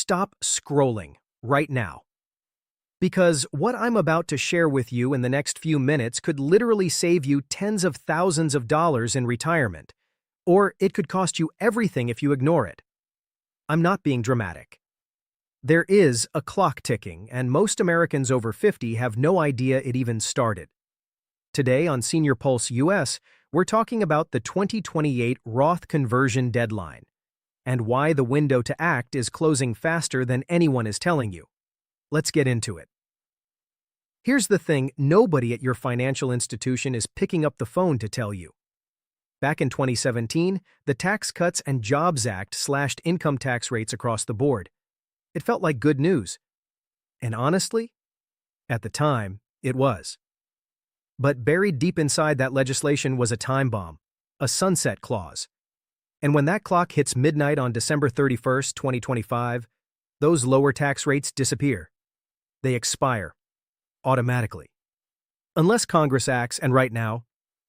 stop scrolling right now. Because what I'm about to share with you in the next few minutes could literally save you tens of thousands of dollars in retirement, or it could cost you everything if you ignore it. I'm not being dramatic. There is a clock ticking, and most Americans over 50 have no idea it even started. Today on Senior Pulse US, we're talking about the 2028 Roth conversion deadline and why the window to act is closing faster than anyone is telling you. Let's get into it. Here's the thing: nobody at your financial institution is picking up the phone to tell you. Back in 2017, the Tax Cuts and Jobs Act slashed income tax rates across the board. It felt like good news. And honestly, at the time, it was. But buried deep inside that legislation was a time bomb, a sunset clause. And when that clock hits midnight on December 31st, 2025, those lower tax rates disappear. They expire. Automatically. Unless Congress acts, and right now,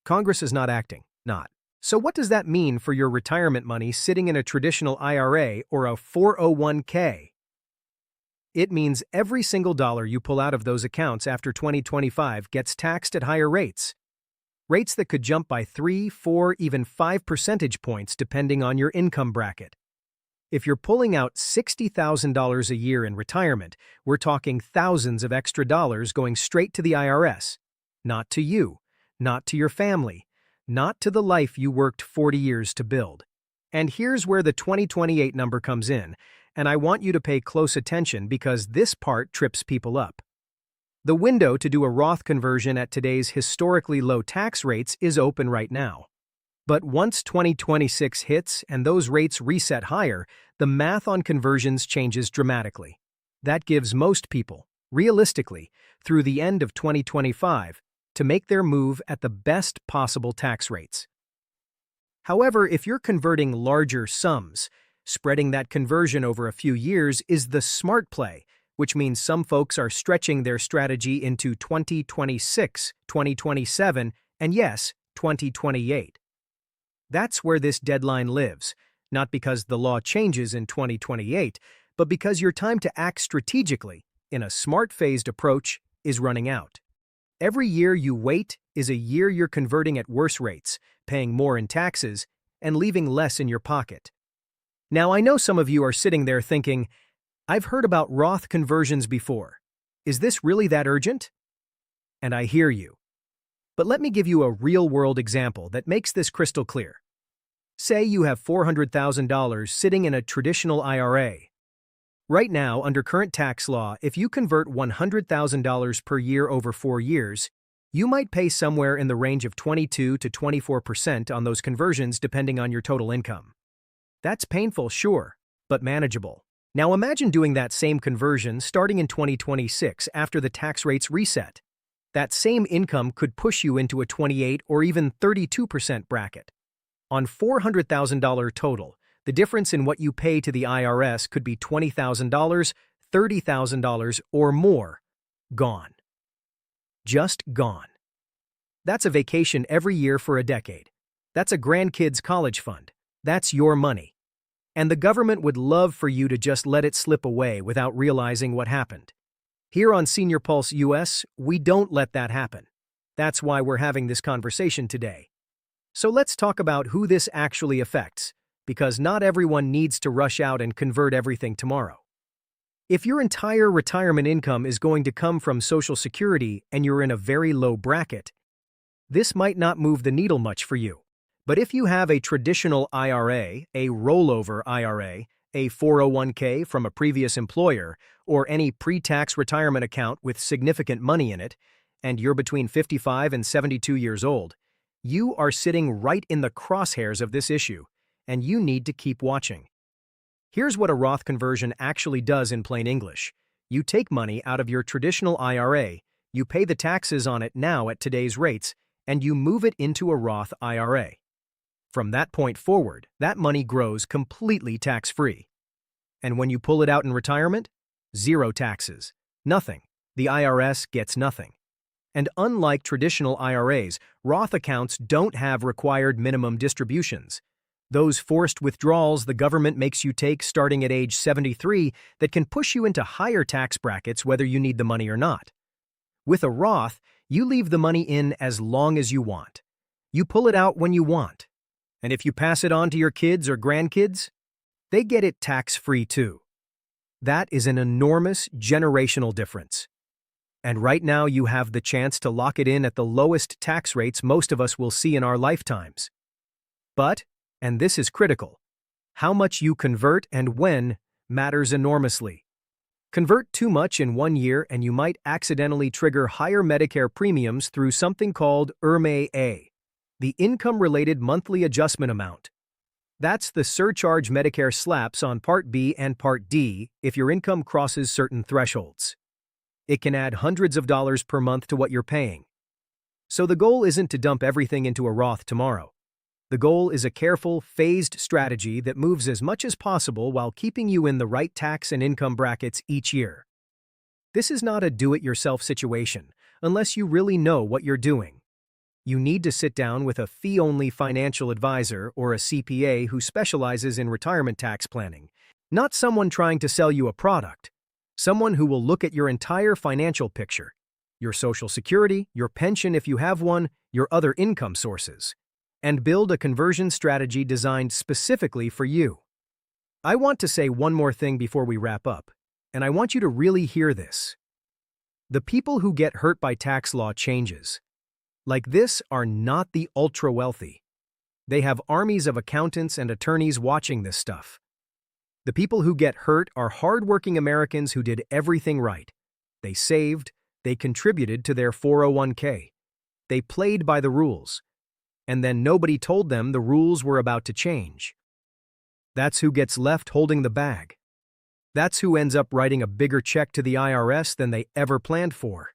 Congress is not acting. Not. So what does that mean for your retirement money sitting in a traditional IRA or a 401k? It means every single dollar you pull out of those accounts after 2025 gets taxed at higher rates. Rates that could jump by 3, 4, even 5 percentage points depending on your income bracket. If you're pulling out $60,000 a year in retirement, we're talking thousands of extra dollars going straight to the IRS. Not to you, not to your family, not to the life you worked 40 years to build. And here's where the 2028 number comes in, and I want you to pay close attention because this part trips people up. The window to do a Roth conversion at today's historically low tax rates is open right now. But once 2026 hits and those rates reset higher, the math on conversions changes dramatically. That gives most people, realistically, through the end of 2025, to make their move at the best possible tax rates. However, if you're converting larger sums, spreading that conversion over a few years is the smart play, which means some folks are stretching their strategy into 2026, 2027, and yes, 2028. That's where this deadline lives, not because the law changes in 2028, but because your time to act strategically, in a smart-phased approach, is running out. Every year you wait is a year you're converting at worse rates, paying more in taxes, and leaving less in your pocket. Now, I know some of you are sitting there thinking, I've heard about Roth conversions before. Is this really that urgent? And I hear you. But let me give you a real-world example that makes this crystal clear. Say you have $400,000 sitting in a traditional IRA. Right now, under current tax law, if you convert $100,000 per year over 4 years, you might pay somewhere in the range of 22 to 24% on those conversions depending on your total income. That's painful, sure, but manageable. Now imagine doing that same conversion starting in 2026 after the tax rates reset. That same income could push you into a 28 or even 32% bracket. On $400,000 total, the difference in what you pay to the IRS could be $20,000, $30,000, or more. Gone. Just gone. That's a vacation every year for a decade. That's a grandkid's college fund. That's your money. And the government would love for you to just let it slip away without realizing what happened. Here on Senior Pulse US, we don't let that happen. That's why we're having this conversation today. So let's talk about who this actually affects, because not everyone needs to rush out and convert everything tomorrow. If your entire retirement income is going to come from Social Security and you're in a very low bracket, this might not move the needle much for you. But if you have a traditional IRA, a rollover IRA, a 401k from a previous employer, or any pre-tax retirement account with significant money in it, and you're between 55 and 72 years old, you are sitting right in the crosshairs of this issue, and you need to keep watching. Here's what a Roth conversion actually does in plain English. You take money out of your traditional IRA, you pay the taxes on it now at today's rates, and you move it into a Roth IRA. From that point forward, that money grows completely tax-free. And when you pull it out in retirement, zero taxes. Nothing. The IRS gets nothing. And unlike traditional IRAs, Roth accounts don't have required minimum distributions. Those forced withdrawals the government makes you take starting at age 73 that can push you into higher tax brackets whether you need the money or not. With a Roth, you leave the money in as long as you want. You pull it out when you want. And if you pass it on to your kids or grandkids, they get it tax-free too. That is an enormous generational difference. And right now you have the chance to lock it in at the lowest tax rates most of us will see in our lifetimes. But, and this is critical, how much you convert and when matters enormously. Convert too much in 1 year and you might accidentally trigger higher Medicare premiums through something called IRMA-A, the Income-Related Monthly Adjustment Amount. That's the surcharge Medicare slaps on Part B and Part D if your income crosses certain thresholds. It can add hundreds of dollars per month to what you're paying. So the goal isn't to dump everything into a Roth tomorrow. The goal is a careful, phased strategy that moves as much as possible while keeping you in the right tax and income brackets each year. This is not a do-it-yourself situation, unless you really know what you're doing. You need to sit down with a fee-only financial advisor or a CPA who specializes in retirement tax planning, not someone trying to sell you a product. Someone who will look at your entire financial picture, your Social Security, your pension if you have one, your other income sources, and build a conversion strategy designed specifically for you. I want to say one more thing before we wrap up, and I want you to really hear this. The people who get hurt by tax law changes like this are not the ultra-wealthy. They have armies of accountants and attorneys watching this stuff. The people who get hurt are hardworking Americans who did everything right. They saved, they contributed to their 401k. They played by the rules. And then nobody told them the rules were about to change. That's who gets left holding the bag. That's who ends up writing a bigger check to the IRS than they ever planned for.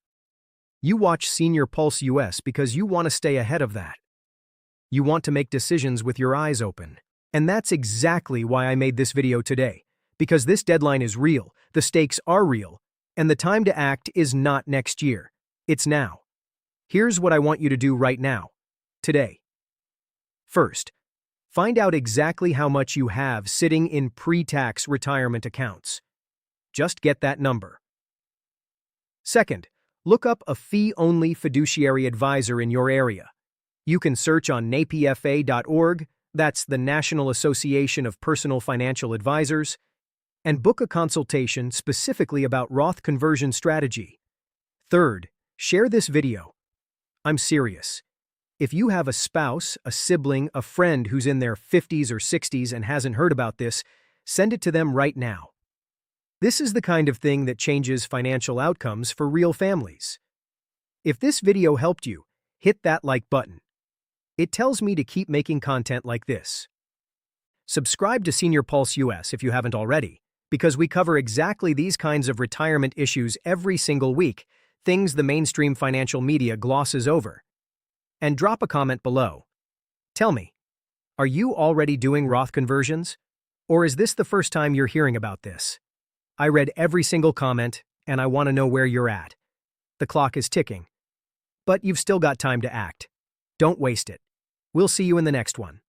You watch Senior Pulse US because you want to stay ahead of that. You want to make decisions with your eyes open. And that's exactly why I made this video today, because this deadline is real, the stakes are real, and the time to act is not next year. It's now. Here's what I want you to do right now, today. First, find out exactly how much you have sitting in pre-tax retirement accounts. Just get that number. Second, look up a fee-only fiduciary advisor in your area. You can search on napfa.org, that's the National Association of Personal Financial Advisors, and book a consultation specifically about Roth conversion strategy. Third, share this video. I'm serious. If you have a spouse, a sibling, a friend who's in their 50s or 60s and hasn't heard about this, send it to them right now. This is the kind of thing that changes financial outcomes for real families. If this video helped you, hit that like button. It tells me to keep making content like this. Subscribe to Senior Pulse US if you haven't already, because we cover exactly these kinds of retirement issues every single week, things the mainstream financial media glosses over. And drop a comment below. Tell me, are you already doing Roth conversions? Or is this the first time you're hearing about this? I read every single comment, and I want to know where you're at. The clock is ticking. But you've still got time to act. Don't waste it. We'll see you in the next one.